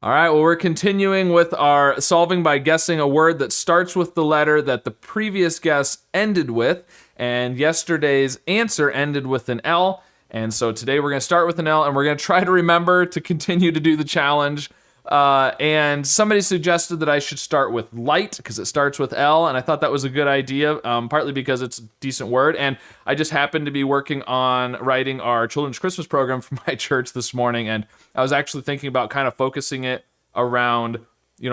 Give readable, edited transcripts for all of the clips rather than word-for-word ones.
All right, well, we're continuing with our solving by guessing a word that starts with the letter that the previous guess ended with. And yesterday's answer ended with an L. And so today we're going to start with an L, and we're going to try to remember to continue to do the challenge. And somebody suggested that I should start with light because it starts with L, and I thought that was a good idea, partly because it's a decent word. And I just happened to be working on writing our children's Christmas program for my church this morning, and I was actually thinking about kind of focusing it around,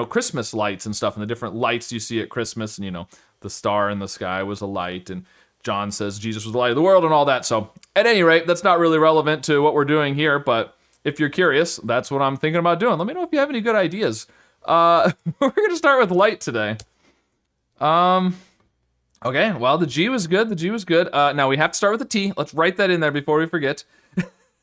Christmas lights and stuff, and the different lights you see at Christmas, and the star in the sky was a light, and John says Jesus was the light of the world and all that. So at any rate, that's not really relevant to what we're doing here, but if you're curious, that's what I'm thinking about doing. Let me know if you have any good ideas. We're going to start with light today. Okay, well, the G was good. Now we have to start with the T. Let's write that in there before we forget.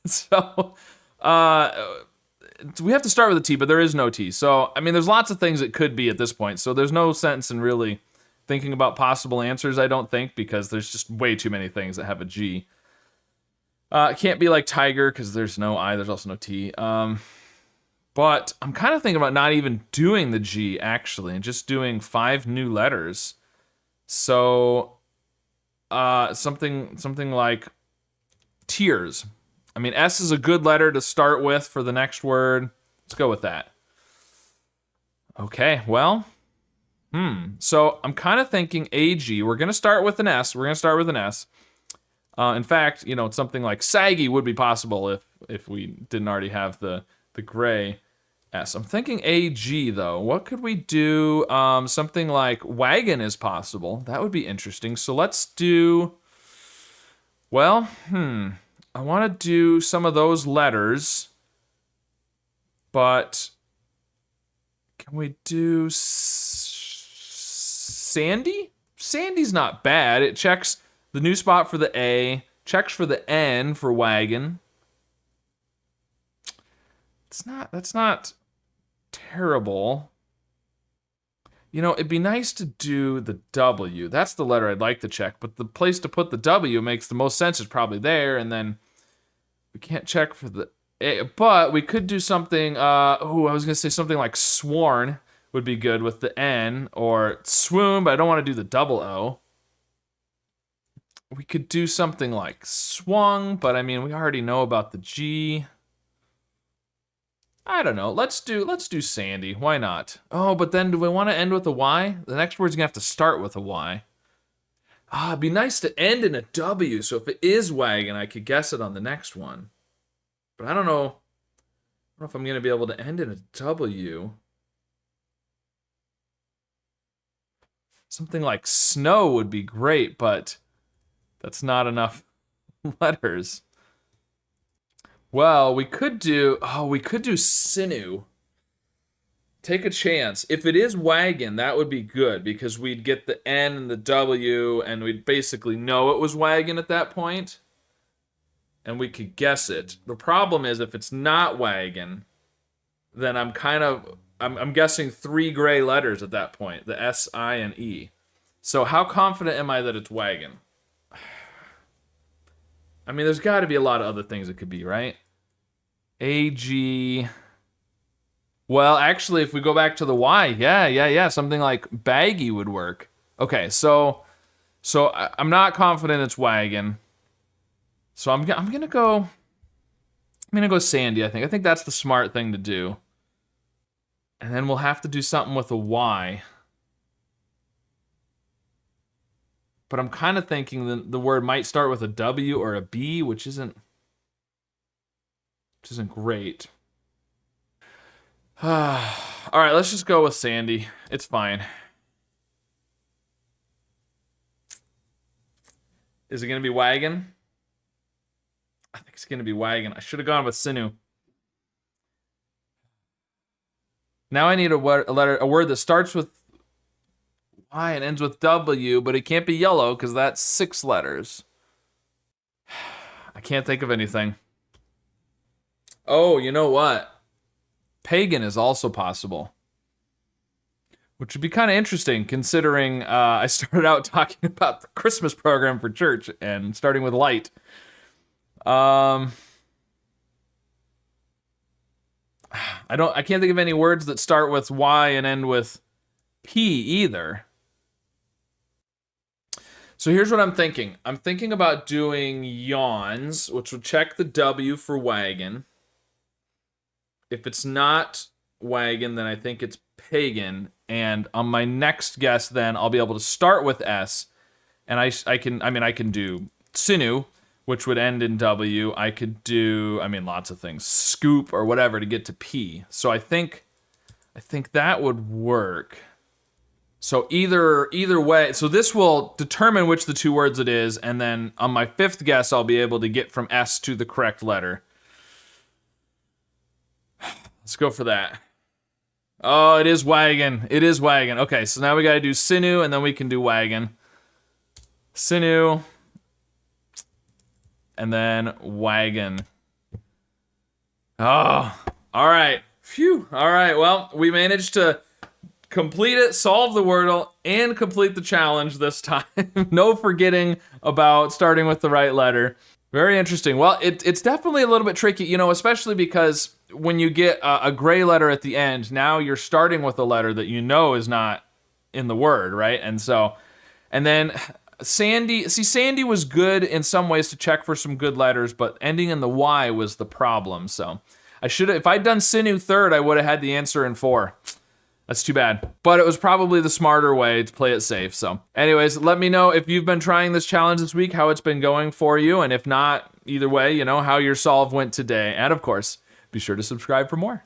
So, we have to start with a T, but there is no T. So, there's lots of things it could be at this point. So there's no sense in really thinking about possible answers, I don't think, because there's just way too many things that have a G. It can't be like tiger because there's no I, there's also no T. But I'm kind of thinking about not even doing the G, actually, and just doing 5 new letters. So, something like tears. S is a good letter to start with for the next word. Let's go with that. Okay, well, so I'm kind of thinking AG. We're going to start with an S. In fact, something like saggy would be possible if we didn't already have the gray S. I'm thinking AG, though. What could we do? Something like wagon is possible. That would be interesting. So let's do, I want to do some of those letters, but can we do Sandy? Sandy's not bad. It checks the new spot for the A, checks for the N for wagon. That's not terrible. It'd be nice to do the W. That's the letter I'd like to check, but the place to put the W makes the most sense is probably there, and then we can't check for the A, but we could do something, I was going to say something like sworn would be good with the N, or swoon, but I don't want to do the double O. We could do something like swung, but we already know about the G. I don't know. Let's do Sandy. Why not? Oh, but then do we want to end with a Y? The next word's gonna have to start with a Y. It'd be nice to end in a W, so if it is wagon, I could guess it on the next one. But I don't know if I'm gonna be able to end in a W. Something like snow would be great, but that's not enough letters. Well, we could do sinew. Take a chance. If it is wagon, that would be good because we'd get the N and the W and we'd basically know it was wagon at that point. And we could guess it. The problem is if it's not wagon, then I'm guessing 3 gray letters at that point, the S, I, and E. So how confident am I that it's wagon? There's got to be a lot of other things it could be, right? AG. Well, actually, if we go back to the Y, yeah, something like baggy would work. Okay, so I'm not confident it's wagon. So I'm gonna go Sandy. I think that's the smart thing to do. And then we'll have to do something with a Y. But I'm kind of thinking the word might start with a W or a B, which isn't great. All right, let's just go with Sandy. It's fine. Is it going to be wagon? I think it's going to be wagon. I should have gone with sinew. Now I need a word that starts with Y and ends with W, but it can't be yellow because that's 6 letters. I can't think of anything. Oh, you know what? Pagan is also possible, which would be kind of interesting considering I started out talking about the Christmas program for church and starting with light. I can't think of any words that start with Y and end with P either. So here's what I'm thinking. I'm thinking about doing yawns, which would check the W for wagon. If it's not wagon, then I think it's pagan. And on my next guess, then I'll be able to start with S, and I can do sinew, which would end in W. I could do, lots of things, scoop or whatever to get to P. So I think that would work. So either way, so this will determine which the two words it is, and then on my fifth guess, I'll be able to get from S to the correct letter. Let's go for that. Oh, it is wagon. It is wagon. Okay, so now we gotta do sinew, and then we can do wagon. Sinew, and then wagon. Oh, all right. Phew. All right, well, we managed to complete it, solve the Wordle, and complete the challenge this time. No forgetting about starting with the right letter. Very interesting. Well, it's definitely a little bit tricky, especially because when you get a gray letter at the end, now you're starting with a letter that you know is not in the word, right? And then Sandy was good in some ways to check for some good letters, but ending in the Y was the problem. So if I'd done sinew third, I would have had the answer in 4. That's too bad. But it was probably the smarter way to play it safe. So anyways, let me know if you've been trying this challenge this week, how it's been going for you. And if not, either way, how your solve went today. And of course, be sure to subscribe for more.